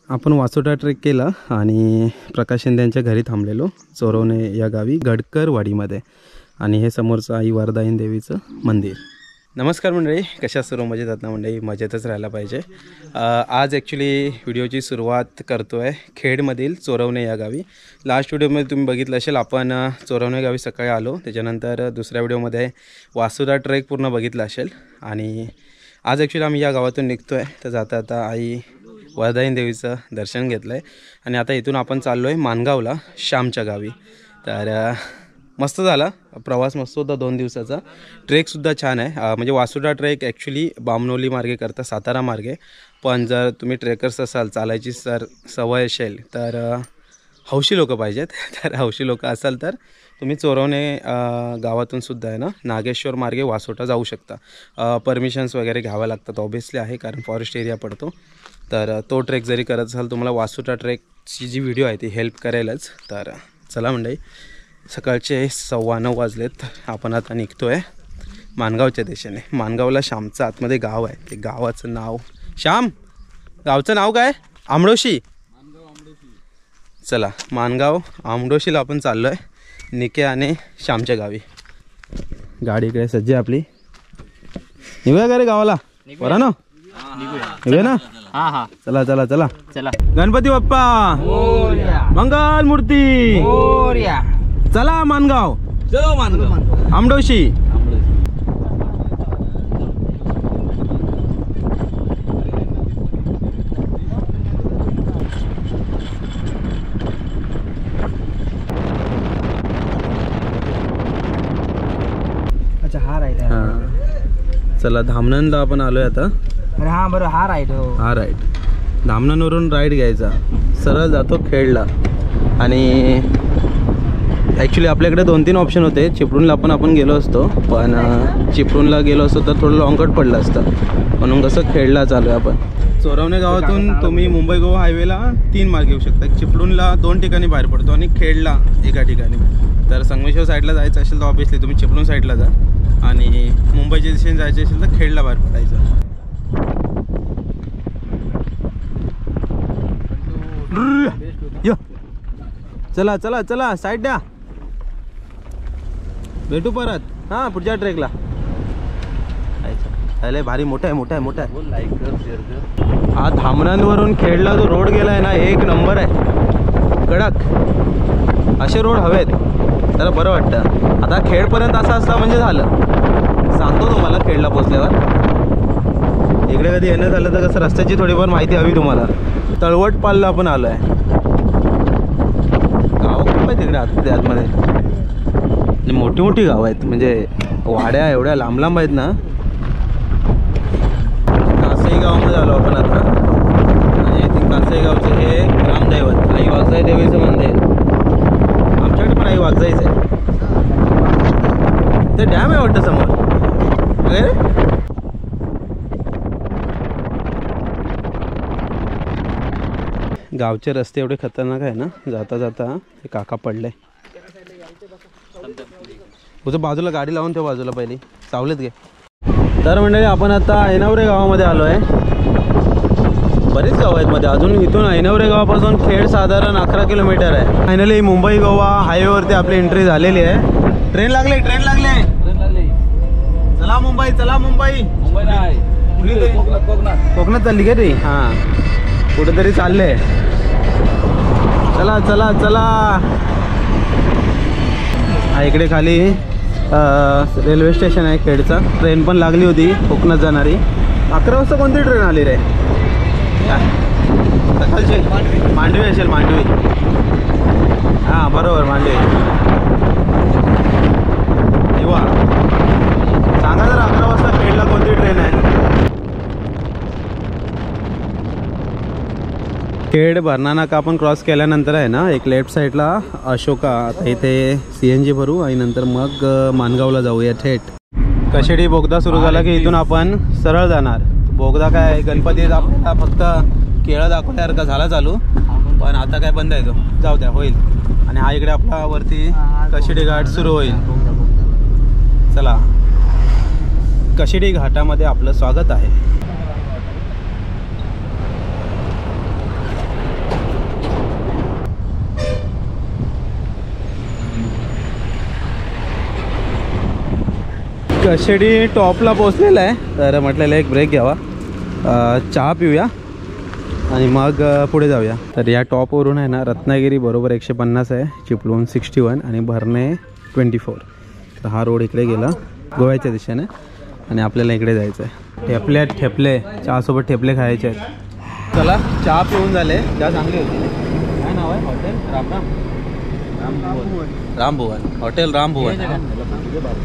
आपण वासोटा ट्रेक केला आणि प्रकाश शिंदे यांच्या घरी थांबलेलो चोरवणे या गावी गडकरवाडीमध्ये. आणि हे समोरचं आई वरदायिनी देवीचं मंदिर. नमस्कार मंडळी, कशा सर्व मजेत आहात ना मंडळी? मजेतच राहायला पाहिजे. आज ॲक्च्युली व्हिडिओची सुरुवात करतो आहे खेडमधील चोरवणे या गावी. लास्ट व्हिडिओमध्ये तुम्ही बघितलं असेल, आपण चोरवणे गावी सकाळी आलो. त्याच्यानंतर दुसऱ्या व्हिडिओमध्ये वासोटा ट्रेक पूर्ण बघितला असेल. आणि आज ॲक्च्युली आम्ही या गावातून निघतो आहे. तर जाता आता आई वरदायिनी देवीचं दर्शन घेतलं आहे आणि आता इथून आपण चाललो आहे मानगावला, श्यामच्या गावी. तर मस्त झाला प्रवास, मस्त होता. 2 दिवसाचा ट्रेकसुद्धा छान आहे. म्हणजे वासोटा ट्रेक ॲक्च्युली बामणोली मार्गे करता, सातारा मार्गे. पण जर तुम्ही ट्रेकर्स असाल, चालायची सवय असेल, तर हौशी लोक पाहिजेत. तर हौशी लोक असाल तर तुम्ही चोरवणे गावातून सुद्धा आहे ना नागेश्वर मार्गे वासोटा जाऊ शकता. परमिशन्स वगैरे घ्याव्या लागतात ऑब्व्हियसली आहे, कारण फॉरेस्ट एरिया पडतो. तर तो ट्रेक जरी करत असाल, तुम्हाला वासोटा ट्रेकची जी व्हिडिओ आहे ती हेल्प करेलच. तर चला मंडळी, सकाळचे 9:15 वाजलेत. आपण आता निघतो आहे मानगावच्या दिशेने. मानगावला श्यामचं आतमध्ये गाव आहे. ते गावाचं नाव श्याम, गावचं नाव काय? आमडोशी. चला, मानगाव आमडोशीला आपण चाललो आहे निके आणि श्यामच्या गावी. गाडी इकडे सज्ज आहे आपली. निघूया का रे गावाला? बरं ना, निघूया ना. हा हा, चला चला चला चला. गणपती बाप्पा मोरया, मंगल मूर्ती मोरया. चला मानगाव, चलो मानगाव, आमडोशी. अच्छा हा राईट. चला, धामणला आपण आलोय आता. अरे हा बरोबर, हा राईट. हा राईट. धामणवरून राईट घ्यायचा, सरळ जातो खेडला. आणि ॲक्च्युली आपल्याकडे 2-3 ऑप्शन होते. चिपळूणला पण आपण गेलो असतो, पण चिपळूणला गेलो असतो तर थोडं लॉंगकट पडलं असतं, म्हणून कसं खेडला चालू आहे आपण. चोरवणे गावातून तुम्ही मुंबई गोवा हायवेला 3 मार्ग येऊ शकता. चिपळूणला 2 ठिकाणी बाहेर पडतो आणि खेडला एका ठिकाणी. तर संगमेश्वर साईडला जायचं असेल तर ऑब्व्हियसली तुम्ही चिपळूण साईडला जा, आणि मुंबईच्या दिशेने जायचे असेल तर खेडला बाहेर पडायचं. चला चला चला, साईड द्या, भेटू परत. हां, पुढच्या ट्रेकला. अरे भारी मोठा आहे, मोठा आहे, मोठा आहे. लाईक कर, शेअर कर. हा धामणांवरून खेडला जो रोड गेला आहे ना, 1 नंबर आहे, कडक. असे रोड हवेत तर बरं वाटतं. आता खेडपर्यंत असं असतं म्हणजे झालं. सांगतो तुम्हाला खेडला पोचल्यावर. इकडे कधी येणं झालं तर कसं रस्त्याची थोडीफार माहिती हवी तुम्हाला. तळवट पालला आपण आलो आहे. गावं खूप आहे तिकडे आतमध्ये, मोठी मोठी गावं आहेत. म्हणजे वाड्या एवढ्या लांब लांब आहेत ना. कासई गावामध्ये आलो आपण आता. आणि ते कासई गावचं हे ग्रामदैवत आई वाघजाई देवीचं मंदिर. आमच्याकडे पण आई वाघजाईच आहे. ते डॅम आहे वाटतं समोर वगैरे. गावचे रस्ते एवढे खतरनाक आहे ना, जाता जाता हे काका पडले. तुझं बाजूला गाडी लावून ठेव, बाजूला पहिली सावलेत घे. तर मंडळी, आपण आता ऐनवरे गावामध्ये आलो आहे. बरीच गावं आहेत मध्ये अजून. इथून ऐनवरे गावापासून खेड साधारण 11 किलोमीटर आहे. फायनली मुंबई गोवा हायवेवरती आपली एंट्री झालेली आहे. ट्रेन लागले, ट्रेन लागले. चला मुंबई, चला मुंबई. कोकणात चालली का ती? हां, कुठेतरी चालले. चला चला चला. हा इकडे खाली रेल्वे स्टेशन आहे खेडचा. ट्रेन पण लागली होती कोकणात जाणारी. 11 वाजता कोणती ट्रेन आली रे? सकाळची मांडवी असेल, मांडवी. हां बरोबर, मांडवी. किंवा सांगा जरा 11 वाजता खेडला कोणती ट्रेन आहे? खेड भरणा नाका आपण क्रॉस केल्यानंतर आहे ना, एक लेफ्ट साईडला अशोका. आता इथे CNG भरू आणि नंतर मग मानगावला जाऊया थेट. कशेडी बोगदा सुरू झाला की इथून आपण सरळ जाणार. बोगदा काय गणपती आपल्याला फक्त केळं दाखवल्यासारखा झाला चालू, पण आता काय बंद आहे तो. जाऊ द्या, होईल. आणि हा इकडे आपला वरती कशेडी घाट सुरू होईल. चला, कशेडी घाटामध्ये आपलं स्वागत आहे. कशेडी टॉपला पोचलेला आहे, तर म्हटलेलं एक ब्रेक घ्यावा, चहा पिऊया आणि मग पुढे जाऊया. तर या टॉपवरून आहे ना रत्नागिरी बरोबर 150 आहे, चिपळूण 61 आणि भरणे 24. तर हा रोड इकडे गेला गोव्याच्या दिशेने आणि आपल्याला इकडे जायचं आहे. ठेपले चहासोबत ठेपले खायचे आहेत. चला चहा पिऊन झाले, चहा चांगली होती. काय नाव आहे हॉटेल? रामभुवन हॉटेल रामभुवन.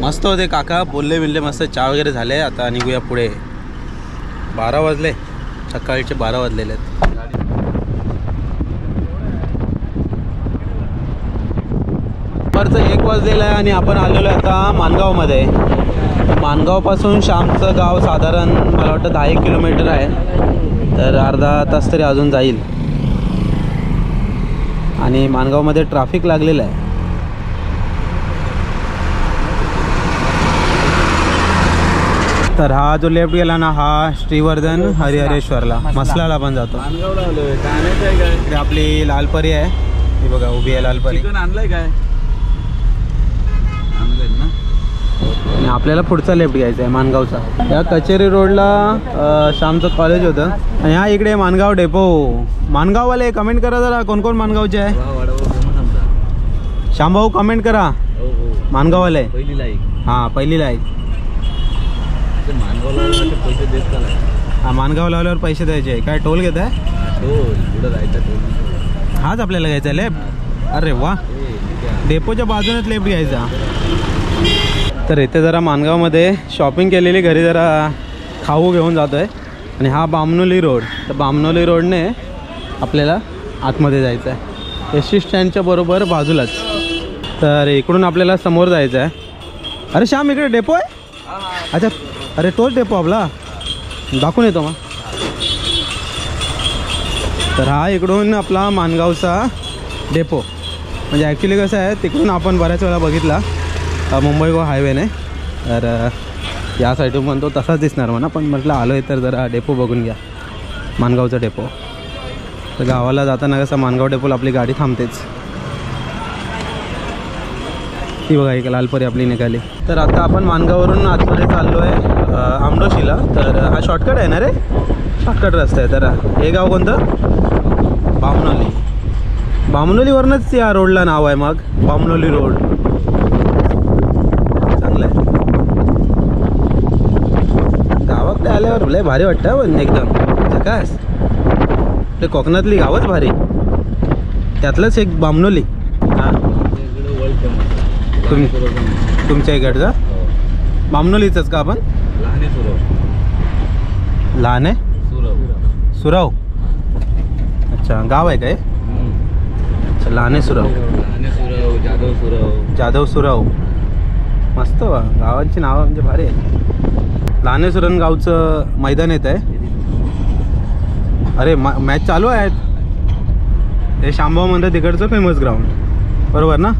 मस्त होते काका, बोलले बिल्ले मस्त, चहा वगैरे झाले. आता निघूया पुढे. 12 वाजले, सकाळचे 12 वाजलेले आहेत. दुपारचं 1 वाजलेलं आहे आणि आपण आलेलो आहे आता माणगावमध्ये. माणगावपासून श्यामचं गाव साधारण मला वाटतं 10 किलोमीटर आहे, तर अर्धा तास तरी अजून जाईल. आणि माणगावमध्ये ट्रॅफिक लागलेलं आहे. तर हा जो लेफ्ट गेला ना, हा श्रीवर्धन हरिहरेश्वरला मसलाला पण जातो. इकडे आपली लालपरी आहे, ही बघा उभी आहे लालपरी. आणलंय काय? आणलंय ना. आणि आपल्याला पुढचा लेफ्ट घ्यायचा आहे माणगावचा. या कचेरी रोडला श्यामचं कॉलेज होतं. आणि हा इकडे माणगाव डेपो. माणगाववाले कमेंट करा जरा, कोण कोण माणगावचे आहे. श्यामभाऊ कमेंट करा. माणगाववाले पहिली लाईक. हां पहिली लाईक. पैसे देत का? हां माणगाव लावल्यावर पैसे द्यायचे. काय टोल घेत आहे? पुढे जायचं टोल. हाच आपल्याला घ्यायचा लेफ्ट. अरे वा, डेपोच्या बाजूनच लेफ्ट घ्यायचा. तर इथे जरा माणगावमध्ये शॉपिंग केलेली, घरी जरा खाऊ घेऊन जातो आहे. आणि हा बामनोली रोड. तर बामनोली रोडने आपल्याला आतमध्ये जायचं आहे, एस टी स्टँडच्या बरोबर बाजूलाच. तर इकडून आपल्याला समोर जायचं आहे. अरे श्याम इकडे डेपो आहे? अच्छा, अरे तोच डेपो आपला, दाखवून येतो मग. तर हा इकडून आपला माणगावचा डेपो. म्हणजे ॲक्च्युली कसं आहे, तिकडून आपण बऱ्याच वेळा बघितला मुंबई गोवा हायवेने. तर या साईडून पण तो तसाच दिसणार म्हणा, पण म्हटलं आलो आहे तर जरा डेपो बघून घ्या, माणगावचा डेपो. तर गावाला जाताना कसं माणगाव डेपोला आपली गाडी थांबतेच. ती बघा एक लालपरी आपली निघाली. तर आता आपण माणगाववरून आतमध्ये चाललो आहे आमडोशीला. तर हा शॉर्टकट आहे ना रे, शॉर्टकट रस्ता आहे. तर हे गाव कोणतं? बामनोली. बामनोलीवरूनच या रोडला नाव आहे मग, बामनोली रोड. चांगलं आहे. गावाकडे आल्यावर लय भारी वाटतं पण एकदम झकास. ते कोकणातली गावच भारी, त्यातलंच एक बामनोली. हां तुमच्या इकडचा बामनोलीचंच का आपण? लहान आहे सुराव. अच्छा गाव आहे काय? अच्छा लहान सुराव. जाधव सुराव. मस्त वा, गावांची नावं म्हणजे भारी आहे. लहान सुरण गावचं मैदान येत आहे. अरे मॅच चालू आहेत. हे शामभाऊ म्हणतात तिकडचं फेमस ग्राउंड, बरोबर ना?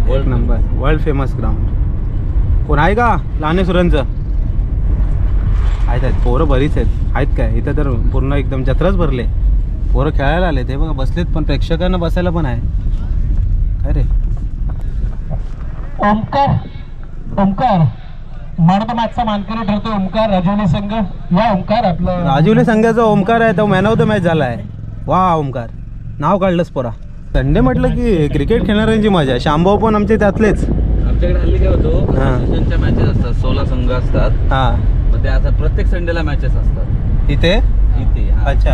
एक नंबर वर्ल्ड फेमस ग्राउंड. कोण आहे का लहान सुरणचं? आहेत पोरं बरीच आहेत काय इथं. तर पूर्ण एकदम जत्राच भरले, पोरं खेळायला आले. ते बघा बसलेत, पण प्रेक्षकांना बसायला पण आहे. काय रे ओमकार मॅन मॅचचा मानकरी ठरतो. ओमकार राजवली संघ. या ओमकार आपलं राजवली संघाचा ओमकार आहे, तो मॅन ऑफ द मॅच झाला आहे. वा ओमकार नाव काढलंच पोरा. संडे म्हटलं की क्रिकेट खेळणाऱ्यांची मजा. शामभाऊ पण आमचे त्यातलेच. आमच्याकडे हल्ली काय होतो, मॅचेस असतात, 16 संघ असतात. हां मग ते आता प्रत्येक संडेला मॅचेस असतात इथे. अच्छा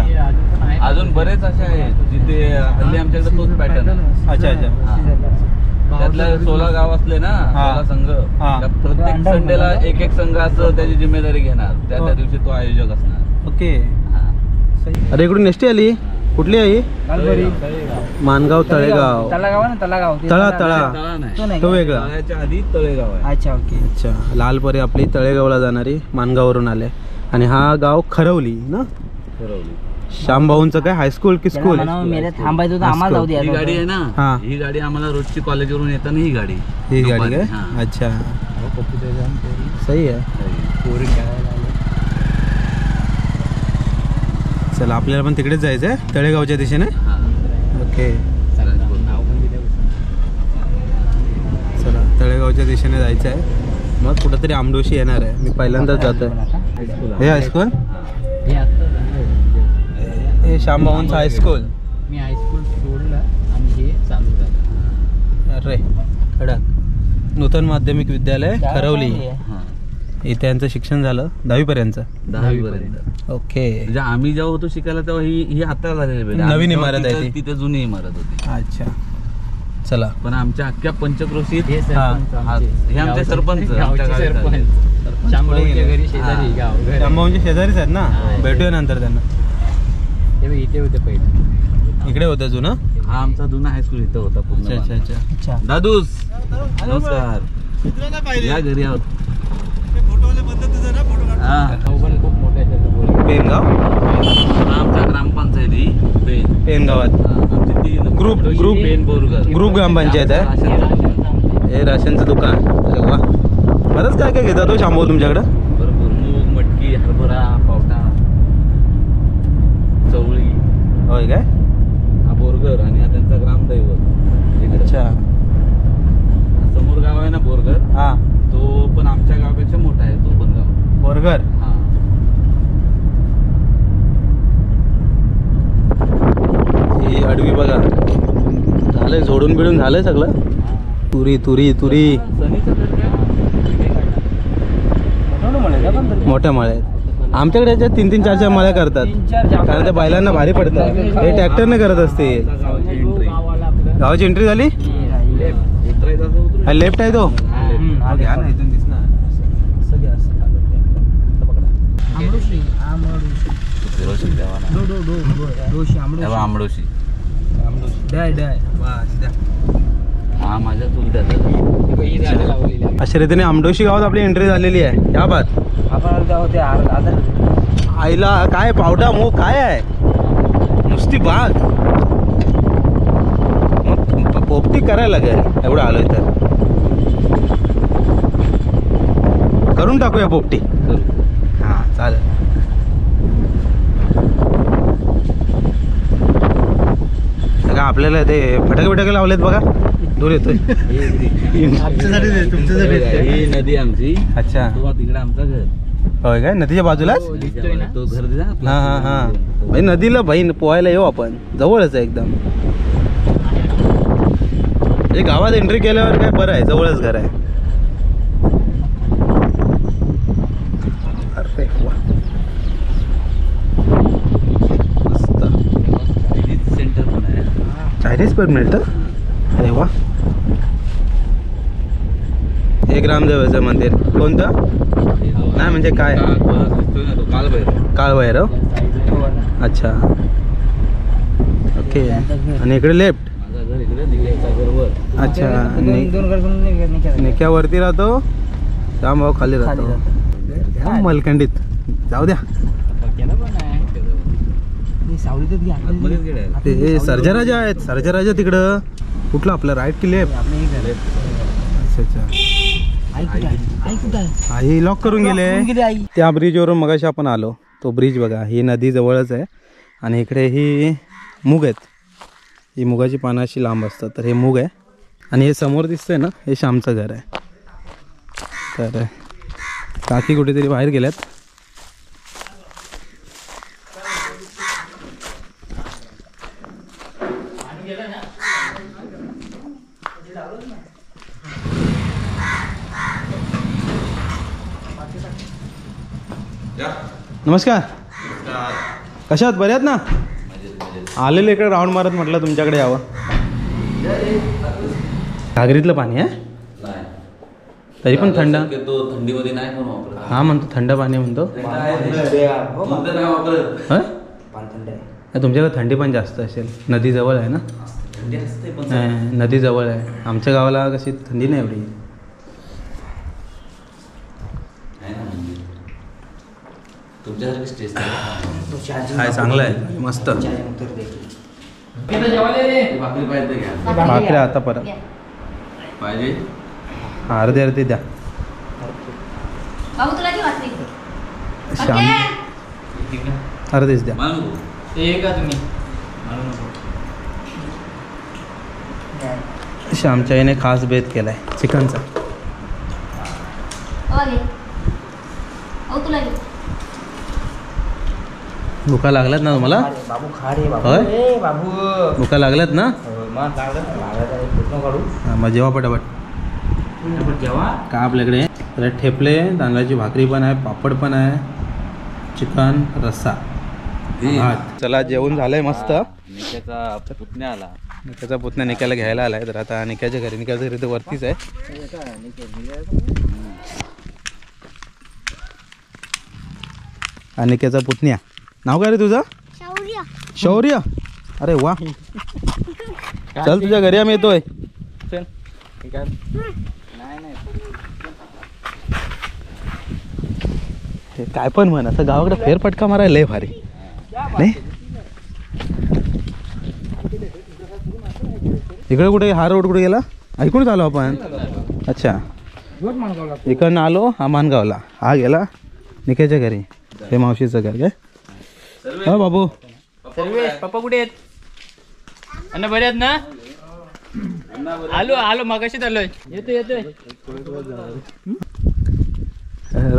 अजून बरेच असे आहेत जिथे हल्ली आमच्याकडे तोच पॅटर्न. अच्छा त्यातल्या 16 गाव असले ना, 16 संघ, प्रत्येक संडेला एक संघ असं त्याची जिम्मेदारी घेणार. त्या दिवशी तो आयोजक असणार. ओके. अरे इकडून एसटी आली. कुठली आहे? माणगाव तळेगाव. तळा तो वेगळा. आधी तळेगाव आहे. अच्छा ओके. अच्छा लालपरी आपली तळेगावला जाणारी माणगाववरून आले. आणि हा गाव खरवली ना. श्यामभाऊंचं काय हायस्कूल की स्कूल? थांबायचं होतं आम्हाला. जाऊ दे. ही गाडी आहे ना, हां ही गाडी आम्हाला रोजची कॉलेजवरून येताना ही गाडी काय? अच्छा सही आहे. चला आपल्याला पण तिकडेच जायचं आहे, तळेगावच्या दिशेने. ओके चला तळेगावच्या दिशेने जायचं आहे. मग कुठंतरी आमडोशी येणार आहे. मी पहिल्यांदाच जातोय. हे हायस्कूल, हे श्यामभाऊंचं हायस्कूल. मी हायस्कूल सोडलं आणि हे चालू झालं. अरे कडक. नूतन माध्यमिक विद्यालय खरवली, इथे यांचं शिक्षण झालं 10वी पर्यंत. 10वी पर्यंत. ओके. म्हणजे आम्ही जेव्हा होतो शिकायला तेव्हा ही आता झालेली building. नवीन आम्ही इमारत आहे तेव्हा ती. तिथे जुनी इमारत होती. अच्छा चला. पण आमच्या अख्ख्या पंचक्रोशीत हे सरपंच हा, आमचे. हे आमचे सरपंच, गावचे आमच्या गावी सरपंच. झाले. शामभाऊच्या घरी शेजारी गाव घर आहे. श्यामभाऊंचे शेजारीच आहेत ना. भेटूया नंतर त्यांना. हे बघ, इथे होते पहिले. इकडे होतं जुनं. हा आमचा जुना हायस्कूल इथं होता पूर्ण. अच्छा अच्छा अच्छा. दादूस नमस्कार. या घरी आहोत. हा. गाव पण खूप मोठा आहे त्याचं बोल. पेनगाव. हा, आमच्या ग्रामपंचायती पेन. पेनगावात आमची ती ग्रुप पेन बोरगर ग्रुप ग्रामपंचायत आहे. हे राशनचं दुकान. अरे वा, बरंच काय काय घेतात तो श्यामभाऊ तुमच्याकडं. भरपूर मूग, मटकी, हरभरा, पावटा, चवळी. होय काय. हा बोरगर आणि हा त्यांचा ग्रामदैवत इकडं. अच्छा. समोर गाव आहे ना बोरगर, हा तो पण आमच्या गावापेक्षा मोठा आहे. तो पण गाव. बर्गर. हा. ही अडवी बघा. झालंय झोडून बिडून झालंय सगळं. तुरी तुरी तुरी. सनीचं घर काय? मोठ्या मळ्या आहेत. आमच्याकडे याच्यात 3-3, 4-4 मळ्या करतात, कारण त्या बैलांना भारी पडतात. हे ट्रॅक्टरने करत असते. गावाची एंट्री. गावाला आपलं गावाची एंट्री झाली. उतरायचं असं उतरून. हा लेफ्ट आहे तो. घ्या ना इथून दिसणार. आमडोशी. आमडोशी. फिरोशी द्यावा ना. डोशी आमडोशी. तेव्हा आमडोशी. डाय डाय. हा माझ्या चुलत्याचा. ही झाडं लावलेली आहे. अशा रीतीने आमडोशी गावात आपली एंट्री झालेली आहे. या बात आपण तेव्हा ते आधार आईला काय पावडा मूग काय आहे, नुसती बाग. मग पोपटी करायला लागेल एवढं आलोय तर. करून टाकूया पोपटी. करू. हां चालेल. का आपल्याला ते फटाके बिटाके लावलेत बघा. दूर येतोय. ही नदी आमची. अच्छा. तो तिकडे आमचं घर. होय काय, नदीच्या बाजूलाच. दिसतोय ना? तो घर दिसा. हां हां हां. भाई नदीला भाई पोहायला येऊ आपण, जवळच आहे एकदम. म्हणजे गावात एंट्री केल्यावर काय बरं आहे, जवळच घर आहे. अरे वा, मस्त. सेंटर पण आहे. चायनीज पण मिळतं. अरे वा. हे ग्रामदेवाचं मंदिर कोणतं. नाही म्हणजे काय. दिसतोय ना तो कालभैरव. काळभैरव. अच्छा ओके. आणि इकडे लेफ्ट. माझं घर इकडे, निघायचा घर वर. अच्छा. दोन घर निक्यावरती राहतो, श्यामभाऊ खाली राहतो. घ्या मलकंडीत. जाऊ द्या. सावलीतच घ्या. आतमध्येच गेले आहे. ते सर्जराजा आहेत. सर्जराजा तिकडं कुठलं आपलं राईट की लेफ्ट. अच्छा अच्छा. आई लॉक करून गेले. त्या ब्रिजवरून मगाशी आपण आलो, तो ब्रिज बघा. ही नदी जवळच आहे आणि इकडे ही मूग आहेत. ही मुगाची पानं अशी लांब असतात, तर हे मूग आहे. आणि हे समोर दिसतंय ना, हे श्यामचं घर आहे. तर काकी कुठेतरी बाहेर गेल्यात. नमस्कार. कशा आहात, बऱ्यात ना. आलेले इकडे राऊंड मारत म्हटलं तुमच्याकडे यावं. घागरीतलं पाणी आहे नाही. तरी पण थंड. तो थंडीमध्ये नाही पण वापरत. हा म्हणतो थंड पाणी म्हणतो. नाही वापरत. हां तुमच्याकडे थंडी पण जास्त असेल, नदी जवळ आहे ना. थंडी असते पण नाही, नदी जवळ आहे. आमच्या गावाला कशी थंडी नाही एवढी. आहे ना म्हणजे तुमच्यासारखी स्टेज काय चांगलं आहे, मस्त. भाकरी पाहिजे घ्या. भाकऱ्या आता परत पाहिजे. हा अर्धे अर्धे द्या. बाबू तुला ती वाटली श्याम अर्धेच द्या. मानू का तुम्ही श्यामच्या आईने खास बेत केलाय चिकनचा. भुका लागल्यात ना तुम्हाला? बाबू खा रे बाबू. होय? ए बाबू. भुका लागल्यात ना? मग लागलं काढू. हा, मग जेवा पटापट. जेव्हा का आपल्याकडे तर ठेपले, तांदळाची भाकरी पण आहे, पापड पण आहे, चिकन, रस्सा, भात. चला जेवण झालंय मस्त. निक्याचा पुतण्या आला. निक्याचा पुतण्या निक्याला घ्यायला आलाय. तर आता निक्याच्या घरी, निक्याच्या घरी तर वरतीच आहे. निक्याचा पुतण्या. नाव काय रे तुझं? शौर्य. अरे वा. चल तुझ्या घरी आम्ही येतोय. चल. हे काय पण म्हण, असं गावाकडे फेरफटका मारायला लय भारी नाही. इकडे कुठे हा रोड कुठे गेला? ऐकूनच आलो आपण. अच्छा, इकडनं आलो हा मानगावला. हा गेला निकेच्या घरी. हे मावशीचं घर काय? हा बाबू. सर्वेश पप्पा कुठे आहेत? अण्णा बरे आहेत ना? आलो आलो मगाशीच आलोय. येतोय.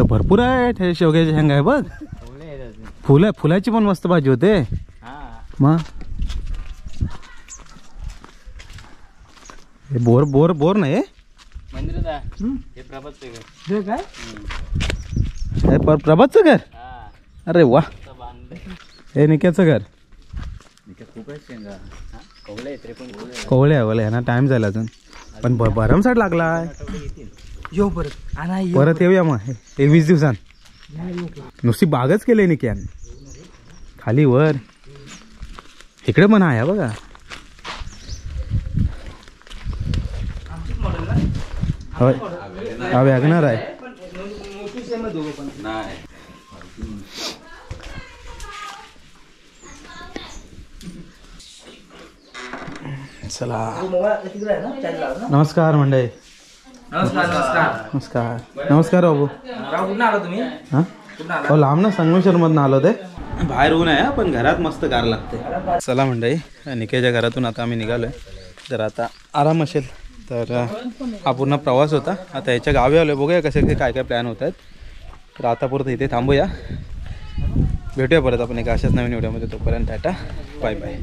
भरपूर आहे. शेवग्याची शेंगा आहे बघ. फुलाची पण मस्त भाजी होते. मग बोर नाही प्रभातचं घर. अरे वा. हे निक्याचं घर. कवळे ना टाइम झाला अजून पण भरमसाठ लागलाय. परत येऊया मग 20 दिवसांत. नुसती बागच केली निक्यान खाली वर. इकडे पण आहे बघा. होय हा वॅगनर आहे. चला नमस्कार मंडळी. नमस्कार बाबू. हा हो लांब ना संगमेश्वरमधून आलो. ते बाहेर ऊन आहे पण घरात मस्त गार लागते. चला मंडळी निकेच्या घरातून आता आम्ही निघालोय. तर आता आराम असेल. तर हा पूर्ण प्रवास होता. आता याच्या गावी आलोय. बघूया कसे काय प्लॅन होत आहेत. तर आता पुरतं इथे थांबूया. भेटूया परत आपण एका अशाच नवीन व्हिडिओमध्ये. तोपर्यंत टाटा बाय बाय.